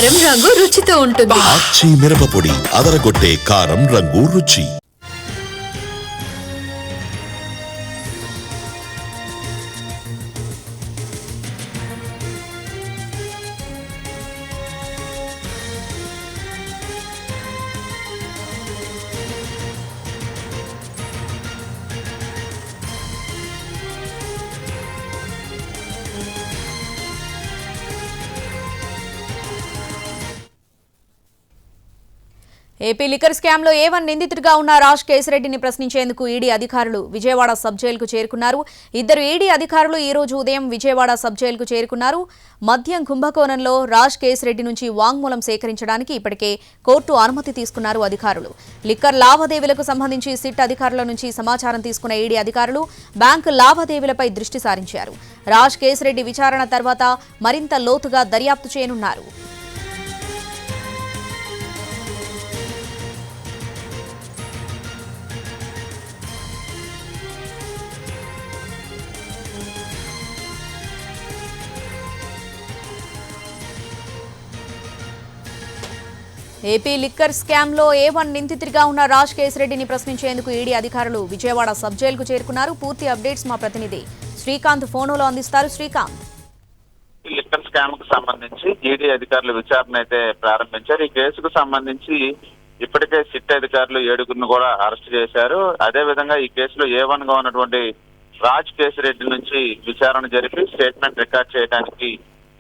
కారం రంగు రుచితో ఉంటుంది. ఆచి మిరపపొడి అదరగొట్టే కారం రంగు రుచి. ఏపీ లిక్కర్ స్కామ్ లో A1 నిందితుడిగా ఉన్న రాజ్ కేశిరెడ్డిని ప్రశ్నించేందుకు ఈడీ అధికారులు విజయవాడ సబ్ జైలుకు చేరుకున్నారు. ఇద్దరు ఈడీ అధికారులు ఈ రోజు ఉదయం విజయవాడ సబ్ జైలుకు చేరుకున్నారు. మద్యం కుంభకోణంలో రాజ్ కేశిరెడ్డి నుంచి వాంగ్మూలం సేకరించడానికి ఇప్పటికే కోర్టు అనుమతి తీసుకున్నారు అధికారులు. లిక్కర్ లావాదేవీలకు సంబంధించి సిట్ అధికారుల నుంచి సమాచారం తీసుకున్న ఈడీ అధికారులు బ్యాంకు లావాదేవీలపై దృష్టి సారించారు. రాజ్ కేశిరెడ్డి విచారణ తర్వాత మరింత లోతుగా దర్యాప్తు చేయనున్నారు. ఏపీ లిక్కర్ స్కామ్ లో A1 నిందితుడిగా ఉన్న రాజ్ కేశిరెడ్డిని ప్రశ్నించేందుకు ఈడీ అధికారులు విజయవాడ సబ్ జైలుకు చేరుకున్నారు. పూర్తి అప్డేట్స్ మా ప్రతినిధి శ్రీకాంత్ ఫోన్లో అందిస్తారు. శ్రీకాంత్, లిక్కర్ స్కామ్ కు సంబంధించి ఈడీ అధికారులు విచారణ అయితే ప్రారంభించారు. ఈ కేసుకు సంబంధించి ఇప్పటికే సిట్ అధికారులు 7గురిని కూడా అరెస్ట్ చేశారు. అదే విధంగా ఈ కేసులో A1 గా ఉన్నటువంటి రాజ్ కేశిరెడ్డి నుంచి విచారణ జరిపి స్టేట్మెంట్ రికార్డ్ చేయడానికి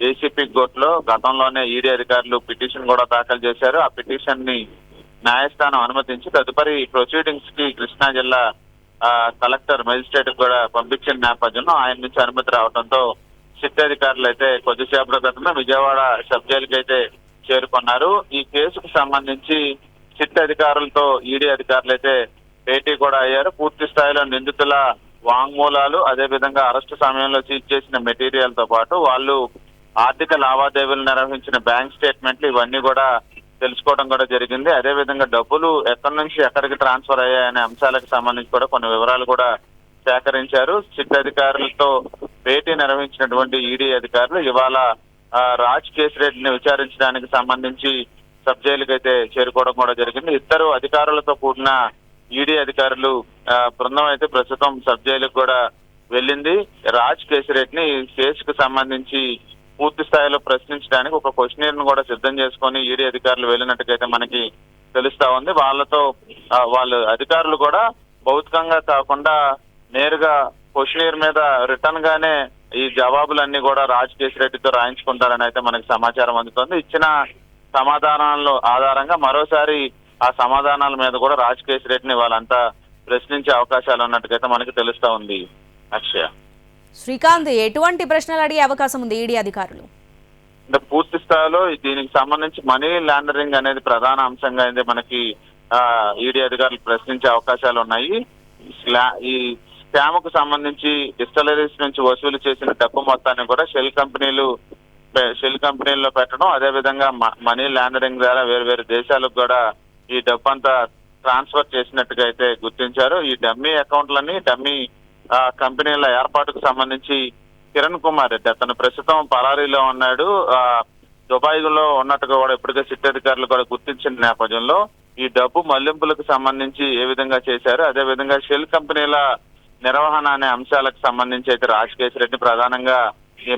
ఏసీపీ కోర్టులో గతంలోనే ఈడీ అధికారులు పిటిషన్ కూడా దాఖలు చేశారు. ఆ పిటిషన్ ని న్యాయస్థానం అనుమతించి తదుపరి ప్రొసీడింగ్స్ కి కృష్ణా జిల్లా కలెక్టర్ మెజిస్ట్రేట్ కూడా పంపించిన నేపథ్యంలో ఆయన నుంచి అనుమతి రావడంతో సిట్ అధికారులు అయితే కొద్దిసేపటి క్రితమే విజయవాడ సబ్ జైలుకి అయితే చేరుకున్నారు. ఈ కేసుకు సంబంధించి సిట్ అధికారులతో ఈడీ అధికారులు అయితే భేటీ కూడా అయ్యారు. పూర్తి స్థాయిలో నిందితుల వాంగ్మూలాలు, అదే విధంగా అరెస్టు సమయంలో సీజ్ చేసిన మెటీరియల్ తో పాటు వాళ్ళు ఆర్థిక లావాదేవీలు నిర్వహించిన బ్యాంక్ స్టేట్మెంట్లు ఇవన్నీ కూడా తెలుసుకోవడం కూడా జరిగింది. అదే విధంగా డబ్బులు ఎక్కడి నుంచి ఎక్కడికి ట్రాన్స్ఫర్ అయ్యాయనే అంశాలకు సంబంధించి కూడా కొన్ని వివరాలు కూడా సేకరించారు. సిట్ అధికారులతో భేటీ నిర్వహించినటువంటి ఈడీ అధికారులు ఇవాళ రాజ్ కేశిరెడ్డిని విచారించడానికి సంబంధించి సబ్ జైలుకి అయితే చేరుకోవడం కూడా జరిగింది. ఇద్దరు అధికారులతో కూడిన ఈడీ అధికారులు బృందం అయితే ప్రస్తుతం సబ్ జైలుకు కూడా వెళ్ళింది. రాజ్ కేశిరెడ్డిని కేసుకు సంబంధించి పూర్తి స్థాయిలో ప్రశ్నించడానికి ఒక క్వశ్చనీర్ ను కూడా సిద్ధం చేసుకొని ఈడీ అధికారులు వెళ్ళినట్టుగైతే మనకి తెలుస్తా ఉంది. వాళ్ళ అధికారులు కూడా భౌతికంగా కాకుండా నేరుగా క్వశ్చనీర్ మీద రిటర్న్ గానే ఈ జవాబులన్నీ కూడా రాజ్ కేశిరెడ్డితో రాయించుకుంటారని అయితే మనకి సమాచారం అందుతోంది. ఇచ్చిన సమాధానాల ఆధారంగా మరోసారి ఆ సమాధానాల మీద కూడా రాజ్ కేశిరెడ్డిని వాళ్ళంతా ప్రశ్నించే అవకాశాలు ఉన్నట్టుగైతే మనకి తెలుస్తా ఉంది. అక్షయ, శ్రీకాంత్, ఎటువంటి ప్రశ్నలు అడిగే అవకాశం ఉంది ఈడీ అధికారులు? అంటే పూర్తి స్థాయిలో దీనికి సంబంధించి మనీ లాండరింగ్ అనేది ప్రధాన అంశంగా అయితే మనకి ఈడీ అధికారులు ప్రశ్నించే అవకాశాలు ఉన్నాయి. ఈ స్కామ్ కు సంబంధించి డిస్టిలరీస్ నుంచి వసూలు చేసిన డబ్బు మొత్తాన్ని కూడా షెల్ కంపెనీల్లో పెట్టడం, అదే విధంగా మనీ లాండరింగ్ ద్వారా వేరు దేశాలకు కూడా ఈ డబ్బు అంతా ట్రాన్స్ఫర్ చేసినట్టుగా అయితే గుర్తించారు. ఈ డమ్మీ అకౌంట్లని, డమ్మీ కంపెనీల ఏర్పాటుకు సంబంధించి కిరణ్ కుమార్ రెడ్డి అతను ప్రస్తుతం పరారీలో ఉన్నాడు. దుబాయ్ లో ఉన్నట్టుగా కూడా ఇప్పటికే సిట్ అధికారులు కూడా గుర్తించిన నేపథ్యంలో ఈ డబ్బు మళ్లింపులకు సంబంధించి ఏ విధంగా చేశారు, అదే విధంగా షెల్ కంపెనీల నిర్వహణ అనే అంశాలకు సంబంధించి అయితే రాజ్ కేశిరెడ్డి ప్రధానంగా ఈ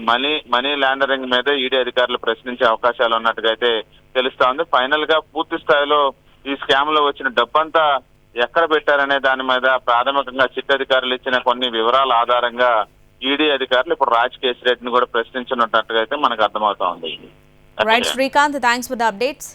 మనీ లాండరింగ్ మీద ఈడీ అధికారులు ప్రశ్నించే అవకాశాలు ఉన్నట్టుగా అయితే తెలుస్తా ఉంది. ఫైనల్ గా పూర్తి స్థాయిలో ఈ స్కామ్ లో వచ్చిన డబ్బంతా ఎక్కడ పెట్టారనే దాని మీద ప్రాథమికంగా సిట్ అధికారులు ఇచ్చిన కొన్ని వివరాల ఆధారంగా ఈడీ అధికారులు ఇప్పుడు రాజ్ కేశిరెడ్డిని కూడా ప్రశ్నించినట్టుగా అయితే మనకు అర్థమవుతా ఉంది. Right Srikanth, thanks for the updates.